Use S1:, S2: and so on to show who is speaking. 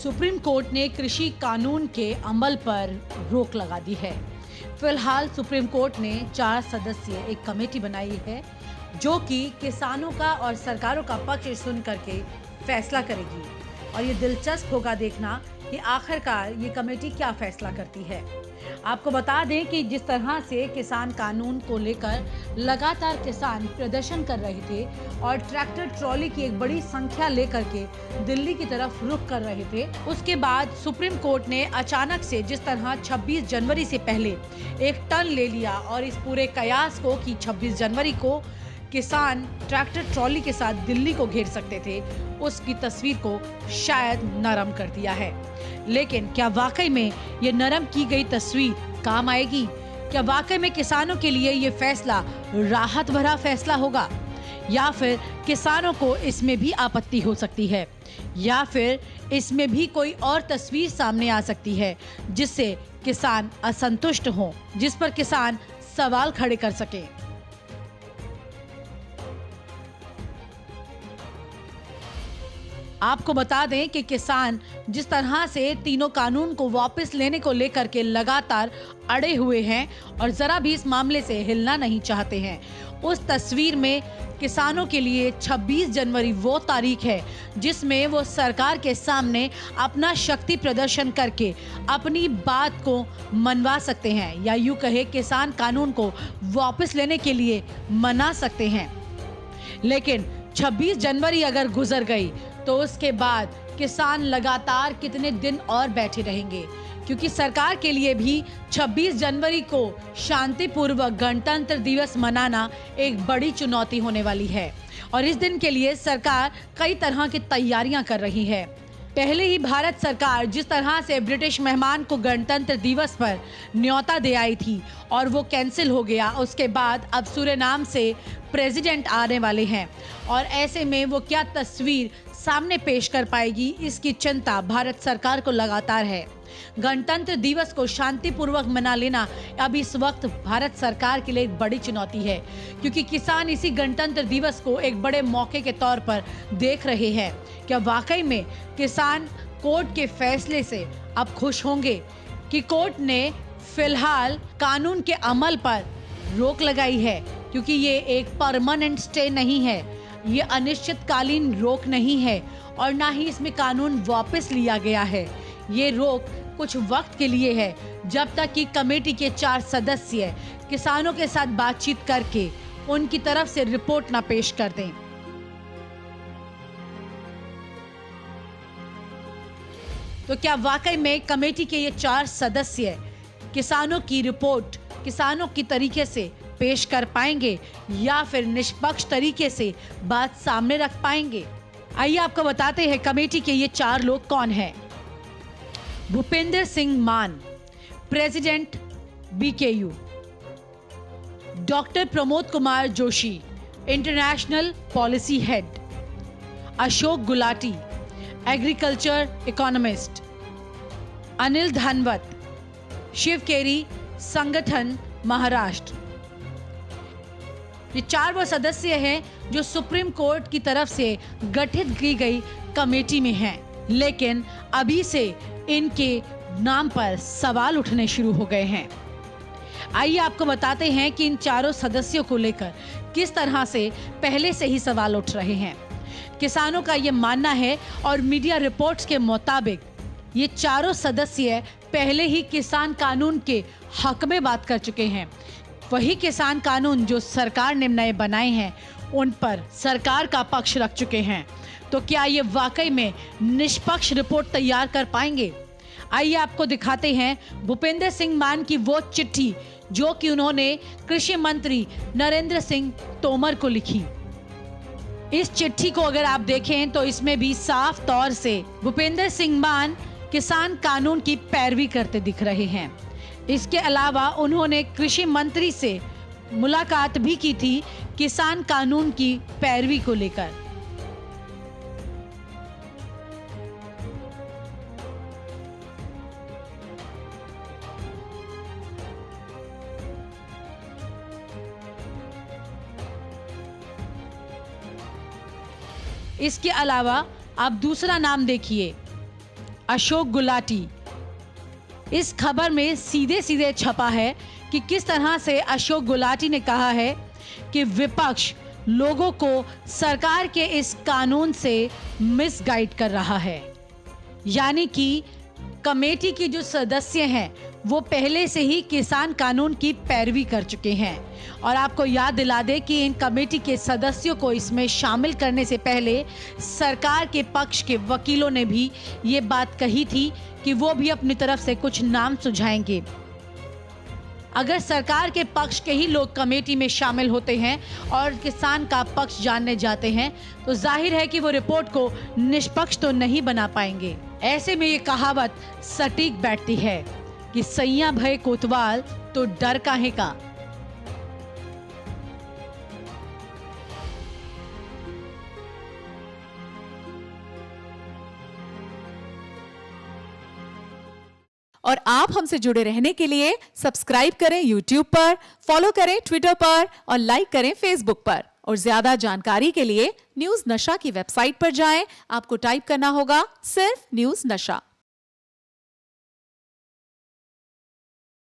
S1: Supreme court ने कृषि कानून के अमल पर रोक लगा दी है। फिलहाल सुप्रीम कोर्ट ने 4 सदस्यीय एक कमेटी बनाई है जो कि किसानों का और सरकारों का पक्ष सुन करके फैसला करेगी और ये दिलचस्प होगा देखना कि आखिरकार ये कमेटी क्या फैसला करती है। आपको बता दें कि जिस तरह से किसान कानून को लेकर लगातार किसान प्रदर्शन कर रहे थे और ट्रैक्टर ट्रॉली की एक बड़ी संख्या लेकर के दिल्ली की तरफ रुख कर रहे थे, उसके बाद सुप्रीम कोर्ट ने अचानक से जिस तरह 26 जनवरी से पहले एक टर्न ले लिया और इस पूरे कयास को कि 26 जनवरी को किसान ट्रैक्टर ट्रॉली के साथ दिल्ली को घेर सकते थे, उसकी तस्वीर को शायद नरम कर दिया है। लेकिन क्या वाकई में ये नरम की गई तस्वीर काम आएगी? क्या वाकई में किसानों के लिए ये फैसला राहत भरा फैसला होगा, या फिर किसानों को इसमें भी आपत्ति हो सकती है, या फिर इसमें भी कोई और तस्वीर सामने आ सकती है जिससे किसान असंतुष्ट हों, जिस पर किसान सवाल खड़े कर सके। आपको बता दें कि किसान जिस तरह से तीनों कानून को वापस लेने को लेकर के लगातार अड़े हुए हैं और जरा भी इस मामले से हिलना नहीं चाहते हैं, उस तस्वीर में किसानों के लिए 26 जनवरी वो तारीख है जिसमें वो सरकार के सामने अपना शक्ति प्रदर्शन करके अपनी बात को मनवा सकते हैं, या यूं कहे किसान कानून को वापस लेने के लिए मना सकते हैं। लेकिन 26 जनवरी अगर गुजर गई तो उसके बाद किसान लगातार कितने दिन और बैठे रहेंगे, क्योंकि सरकार के लिए भी 26 जनवरी को शांतिपूर्वक गणतंत्र दिवस मनाना एक बड़ी चुनौती होने वाली है और इस दिन के लिए सरकार कई तरह की तैयारियां कर रही है। पहले ही भारत सरकार जिस तरह से ब्रिटिश मेहमान को गणतंत्र दिवस पर न्योता दे आई थी और वो कैंसिल हो गया, उसके बाद अब सूरीनाम से प्रेसिडेंट आने वाले हैं और ऐसे में वो क्या तस्वीर सामने पेश कर पाएगी, इसकी चिंता भारत सरकार को लगातार है। गणतंत्र दिवस को शांतिपूर्वक मना लेना अब इस वक्त भारत सरकार के लिए एक बड़ी चुनौती है, क्योंकि किसान इसी गणतंत्र दिवस को एक बड़े मौके के तौर पर देख रहे हैं। क्या वाकई में किसान कोर्ट के फैसले से अब खुश होंगे कि कोर्ट ने फिलहाल कानून के अमल पर रोक लगाई है, क्योंकि ये एक परमानेंट स्टे नहीं है, ये अनिश्चितकालीन रोक नहीं है और ना ही इसमें कानून वापस लिया गया है। ये रोक कुछ वक्त के लिए है, जब तक कि कमेटी के 4 सदस्य किसानों के साथ बातचीत करके उनकी तरफ से रिपोर्ट ना पेश कर दें। तो क्या वाकई में कमेटी के ये 4 सदस्य किसानों की रिपोर्ट किसानों की तरीके से पेश कर पाएंगे या फिर निष्पक्ष तरीके से बात सामने रख पाएंगे? आइए आपको बताते हैं कमेटी के ये 4 लोग कौन हैं। Bhupendra Singh Mann, president BKU. Doctor Pramod Kumar Joshi, international policy head. Ashok Gulati, agriculture economist. Anil Dhanwat, Shivkeri Sangathan, Maharashtra. ये 4 वो सदस्य हैं जो सुप्रीम कोर्ट की तरफ से गठित की गई कमेटी में हैं, लेकिन अभी से इनके नाम पर सवाल उठने शुरू हो गए हैं। आइए आपको बताते हैं कि इन 4 सदस्यों को लेकर किस तरह से पहले से ही सवाल उठ रहे हैं। किसानों का ये मानना है और मीडिया रिपोर्ट्स के मुताबिक ये 4 सदस्य पहले ही किसान कानून के हक में बात कर चुके हैं। वही किसान कानून जो सरकार ने नए बनाए हैं उन पर सरकार का पक्ष रख चुके हैं। तो क्या ये वाकई में निष्पक्ष रिपोर्ट तैयार कर पाएंगे? आइए आपको दिखाते हैं भूपेंद्र सिंह मान की वो चिट्ठी जो कि उन्होंने कृषि मंत्री नरेंद्र सिंह तोमर को लिखी। इस चिट्ठी को अगर आप देखें तो इसमें भी साफ तौर से भूपेंद्र सिंह मान किसान कानून की पैरवी करते दिख रहे हैं। इसके अलावा उन्होंने कृषि मंत्री से मुलाकात भी की थी किसान कानून की पैरवी को लेकर। इसके अलावा आप दूसरा नाम देखिए, अशोक गुलाटी। इस खबर में सीधे सीधे छपा है कि किस तरह से अशोक गुलाटी ने कहा है कि विपक्ष लोगों को सरकार के इस कानून से मिसगाइड कर रहा है। यानी कि कमेटी की जो सदस्य हैं वो पहले से ही किसान कानून की पैरवी कर चुके हैं। और आपको याद दिला दे कि इन कमेटी के सदस्यों को इसमें शामिल करने से पहले सरकार के पक्ष के वकीलों ने भी ये बात कही थी कि वो भी अपनी तरफ से कुछ नाम सुझाएंगे। अगर सरकार के पक्ष के ही लोग कमेटी में शामिल होते हैं और किसान का पक्ष जानने जाते हैं तो जाहिर है कि वो रिपोर्ट को निष्पक्ष तो नहीं बना पाएंगे। ऐसे में ये कहावत सटीक बैठती है कि सैया भय कोतवाल तो डर काहे का।
S2: और आप हमसे जुड़े रहने के लिए सब्सक्राइब करें YouTube पर, फॉलो करें ट्विटर पर और लाइक करें Facebook पर। और ज्यादा जानकारी के लिए न्यूज़ नशा की वेबसाइट पर जाएं। आपको टाइप करना होगा सिर्फ न्यूज़ नशा।